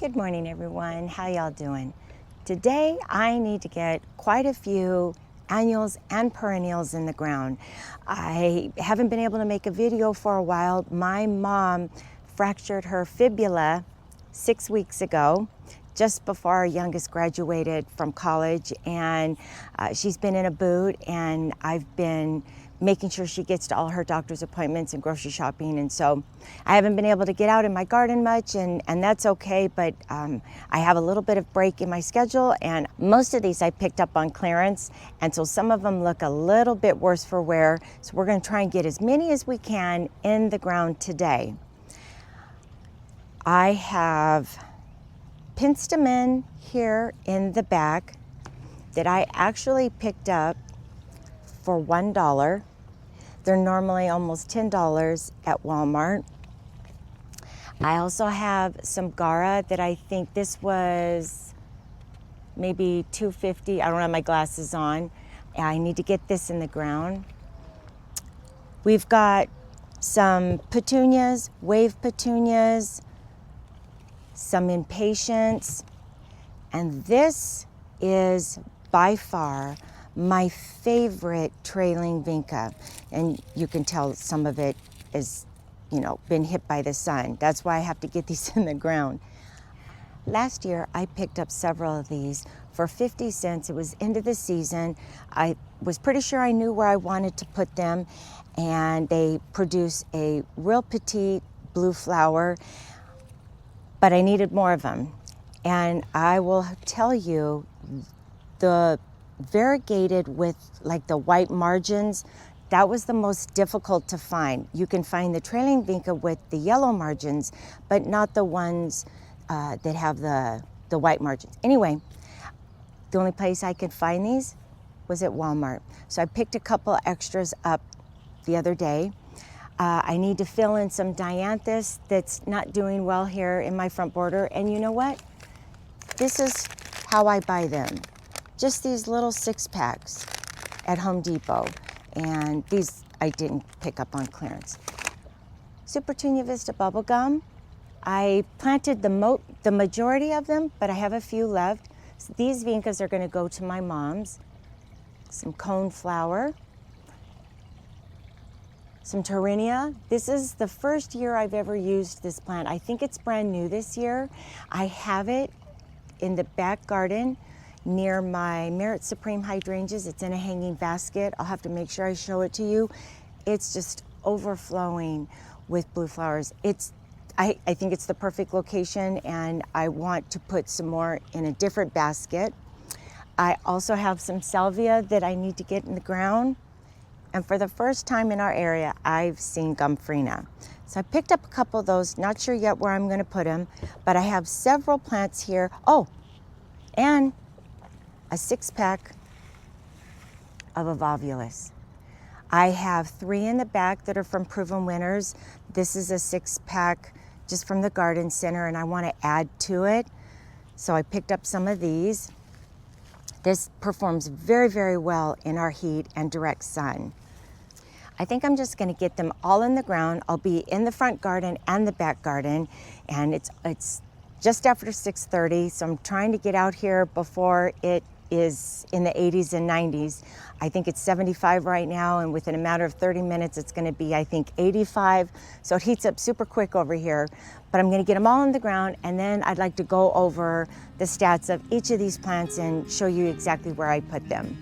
Good morning, everyone. How y'all doing? Today, I need to get quite a few annuals and perennials in the ground. I haven't been able to make a video for a while. My mom fractured her fibula 6 weeks ago, just before our youngest graduated from college, and she's been in a boot, and I've been making sure she gets to all her doctor's appointments and grocery shopping, and so I haven't been able to get out in my garden much, and that's okay, but I have a little bit of break in my schedule, and most of these I picked up on clearance, and so some of them look a little bit worse for wear, so we're going to try and get as many as we can in the ground today. I have Penstemon here in the back that I actually picked up for $1. They're normally almost $10 at Walmart. I also have some Gaura that I think this was maybe $2.50. I don't have my glasses on. I need to get this in the ground. We've got some petunias, wave petunias, some impatiens, and this is by far my favorite trailing vinca, and you can tell some of it is, been hit by the sun. That's why I have to get these in the ground. Last year I picked up several of these for 50 cents. It was end of the season. I was pretty sure I knew where I wanted to put them, and they produce a real petite blue flower, but I needed more of them. And I will tell you, the variegated with like the white margins, that was the most difficult to find. You can find the trailing vinca with the yellow margins, but not the ones that have the white margins. Anyway, the only place I could find these was at Walmart. So I picked a couple extras up the other day. I need to fill in some Dianthus that's not doing well here in my front border. And you know what? This is how I buy them. Just these little 6-packs at Home Depot. And these I didn't pick up on clearance. Supertunia Vista bubblegum. I planted the majority of them, but I have a few left. So these vincas are going to go to my mom's. Some coneflower. Some Torrinia. This is the first year I've ever used this plant. I think it's brand new this year. I have it in the back garden near my Merit Supreme hydrangeas. It's in a hanging basket. I'll have to make sure I show it to you. It's just overflowing with blue flowers. I think it's the perfect location, and I want to put some more in a different basket. I also have some salvia that I need to get in the ground. And for the first time in our area, I've seen gomphrena. So I picked up a couple of those, not sure yet where I'm going to put them, but I have several plants here. Oh, and a 6-pack of Avovulus. I have 3 in the back that are from Proven Winners. This is a 6-pack just from the garden center, and I want to add to it. So I picked up some of these. This performs very, very well in our heat and direct sun. I think I'm just going to get them all in the ground. I'll be in the front garden and the back garden, and it's just after 6:30, so I'm trying to get out here before it is in the 80s and 90s. I think it's 75 right now, and within a matter of 30 minutes it's going to be, I think, 85. So it heats up super quick over here. But I'm going to get them all in the ground, and then I'd like to go over the stats of each of these plants and show you exactly where I put them.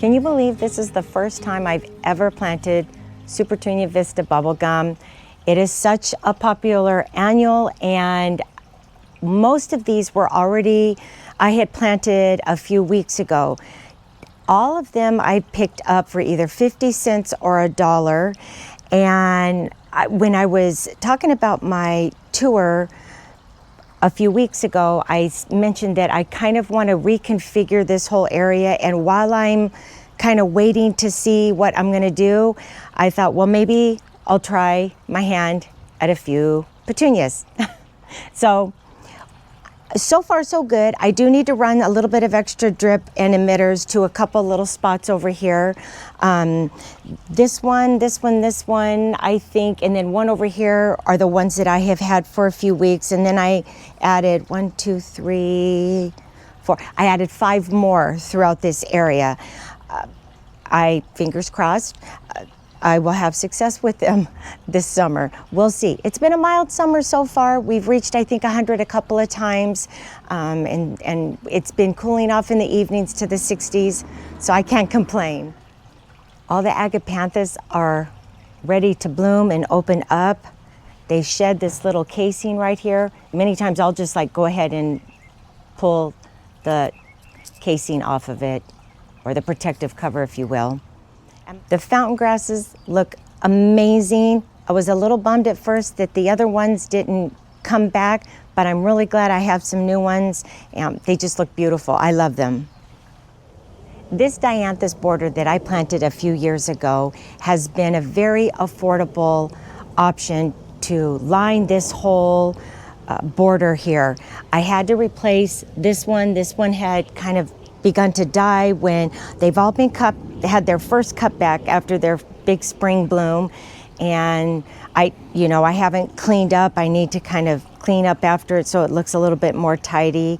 Can you believe this is the first time I've ever planted Supertunia Vista bubblegum? It is such a popular annual, and most of these were already, I had planted a few weeks ago. All of them I picked up for either 50 cents or $1. And when I was talking about my tour a few weeks ago, I mentioned that I kind of want to reconfigure this whole area, and while I'm kind of waiting to see what I'm going to do, I thought, well, maybe I'll try my hand at a few petunias. So far so good. I do need to run a little bit of extra drip and emitters to a couple little spots over here. This one, I think, and then one over here are the ones that I have had for a few weeks. And then I added 1, 2, 3, 4. I added 5 more throughout this area. Fingers crossed, I will have success with them this summer. We'll see. It's been a mild summer so far. We've reached, I think, 100 a couple of times, and it's been cooling off in the evenings to the 60s, so I can't complain. All the agapanthus are ready to bloom and open up. They shed this little casing right here. Many times I'll just go ahead and pull the casing off of it, or the protective cover, if you will. The fountain grasses look amazing. I was a little bummed at first that the other ones didn't come back, but I'm really glad I have some new ones. They just look beautiful. I love them. This Dianthus border that I planted a few years ago has been a very affordable option to line this whole border here. I had to replace this one. This one had kind of begun to die when they've all been cut. They had their first cutback after their big spring bloom, and I haven't cleaned up. I need to kind of clean up after it so it looks a little bit more tidy.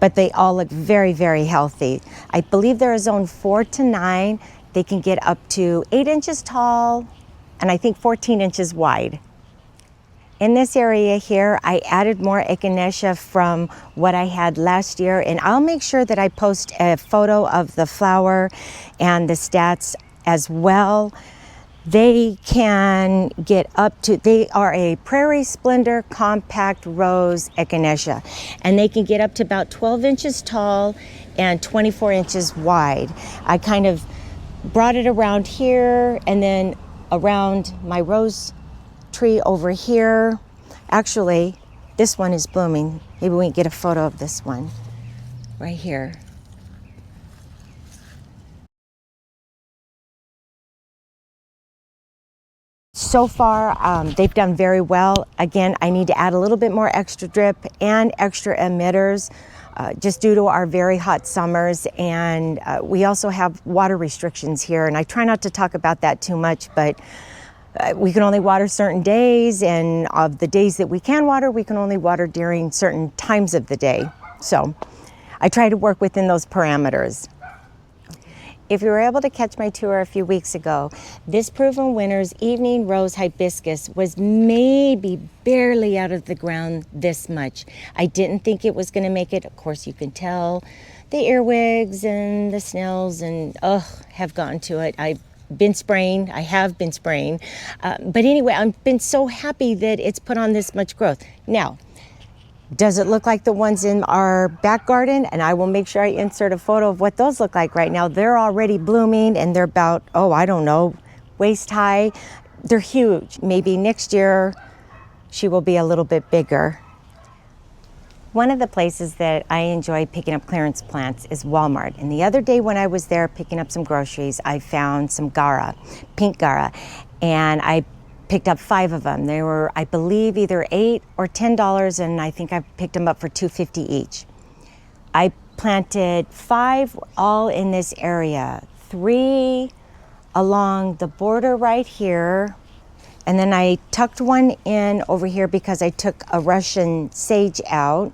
But they all look very, very healthy. I believe they're a zone 4 to 9. They can get up to 8 inches tall and I think 14 inches wide. In this area here, I added more Echinacea from what I had last year, and I'll make sure that I post a photo of the flower and the stats as well. They can get up to, they are a Prairie Splendor Compact Rose Echinacea, and they can get up to about 12 inches tall and 24 inches wide. I kind of brought it around here and then around my rose tree over here. Actually, this one is blooming. Maybe we can get a photo of this one right here. So far, they've done very well. Again, I need to add a little bit more extra drip and extra emitters just due to our very hot summers. And we also have water restrictions here. And I try not to talk about that too much, but we can only water certain days, and of the days that we can water, we can only water during certain times of the day. So I try to work within those parameters. If you were able to catch my tour a few weeks ago, this Proven Winner's Evening Rose Hibiscus was maybe barely out of the ground this much. I didn't think it was going to make it. Of course, you can tell the earwigs and the snails and have gotten to it. I have been spraying. But anyway, I've been so happy that it's put on this much growth. Now, does it look like the ones in our back garden? And I will make sure I insert a photo of what those look like right now. They're already blooming, and they're about, I don't know, waist high. They're huge. Maybe next year she will be a little bit bigger. One of the places that I enjoy picking up clearance plants is Walmart. And the other day when I was there picking up some groceries, I found some Gaura, pink Gaura, and I picked up 5 of them. They were, I believe, either $8 or $10, and I think I picked them up for $2.50 each. I planted 5 all in this area, 3 along the border right here, and then I tucked one in over here because I took a Russian sage out.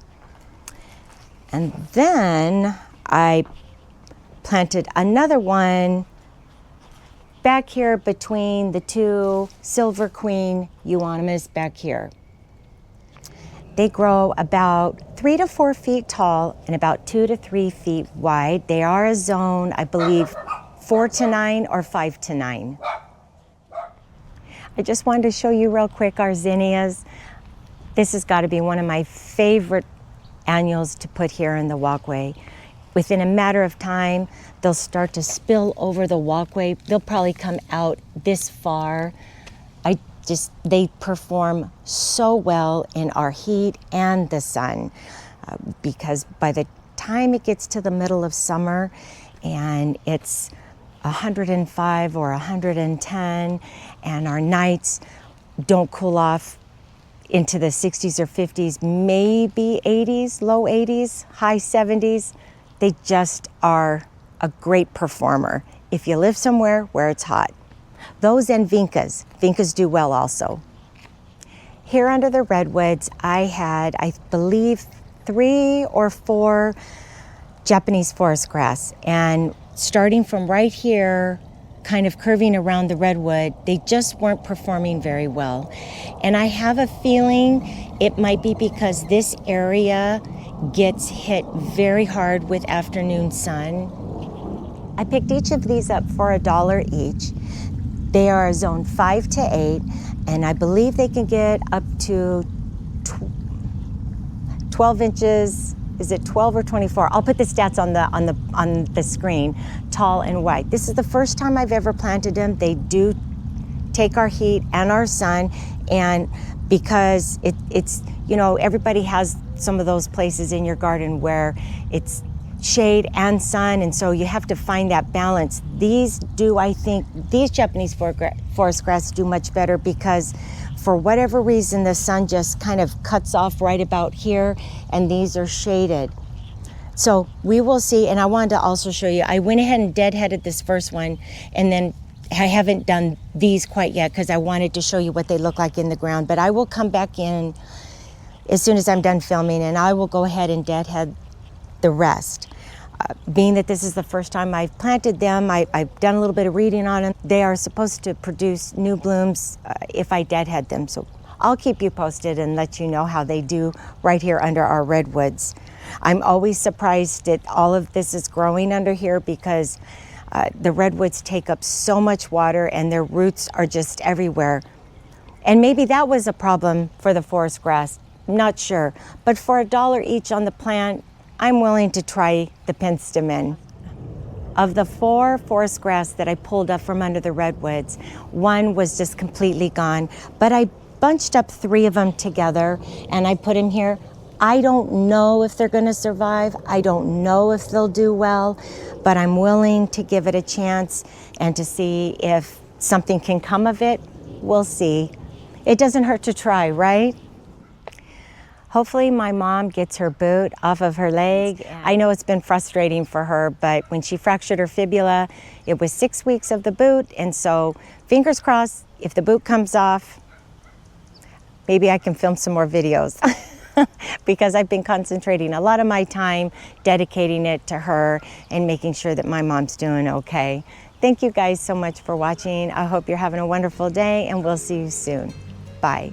And then I planted another one back here between the 2 Silver Queen euonymus back here. They grow about 3 to 4 feet tall and about 2 to 3 feet wide. They are a zone, I believe, 4 to 9 or 5 to 9. I just wanted to show you real quick our zinnias. This has got to be one of my favorite annuals to put here in the walkway. Within a matter of time, they'll start to spill over the walkway. They'll probably come out this far. They perform so well in our heat and the sun because by the time it gets to the middle of summer and it's 105 or 110 and our nights don't cool off into the 60s or 50s, maybe 80s, low 80s, high 70s, they just are a great performer if you live somewhere where it's hot. Those and vincas. Vincas do well also. Here under the redwoods, I had, I believe, 3 or 4 Japanese forest grass. And starting from right here, kind of curving around the redwood, they just weren't performing very well. And I have a feeling it might be because this area gets hit very hard with afternoon sun. I picked each of these up for $1 each. They are zone 5 to 8, and I believe they can get up to 12 inches. Is it 12 or 24? I'll put the stats on the screen, tall and wide. This is the first time I've ever planted them. They do take our heat and our sun, and because it's, you know, everybody has some of those places in your garden where it's shade and sun, and so you have to find that balance. These do, I think, these Japanese forest grass do much better because for whatever reason the sun just kind of cuts off right about here, and these are shaded. So we will see. And I wanted to also show you, I went ahead and deadheaded this first one, and then I haven't done these quite yet because I wanted to show you what they look like in the ground. But I will come back in as soon as I'm done filming, and I will go ahead and deadhead the rest. Being that this is the first time I've planted them, I've done a little bit of reading on them. They are supposed to produce new blooms if I deadhead them. So I'll keep you posted and let you know how they do right here under our redwoods. I'm always surprised that all of this is growing under here because the redwoods take up so much water and their roots are just everywhere. And maybe that was a problem for the forest grass, I'm not sure. But for $1 each on the plant, I'm willing to try the Penstemon. Of the 4 forest grass that I pulled up from under the redwoods, one was just completely gone, but I bunched up 3 of them together and I put them here. I don't know if they're going to survive. I don't know if they'll do well, but I'm willing to give it a chance and to see if something can come of it. We'll see. It doesn't hurt to try, right? Hopefully my mom gets her boot off of her leg. I know it's been frustrating for her, but when she fractured her fibula, it was 6 weeks of the boot, and so fingers crossed, if the boot comes off, maybe I can film some more videos because I've been concentrating a lot of my time dedicating it to her and making sure that my mom's doing okay. Thank you guys so much for watching. I hope you're having a wonderful day, and we'll see you soon. Bye.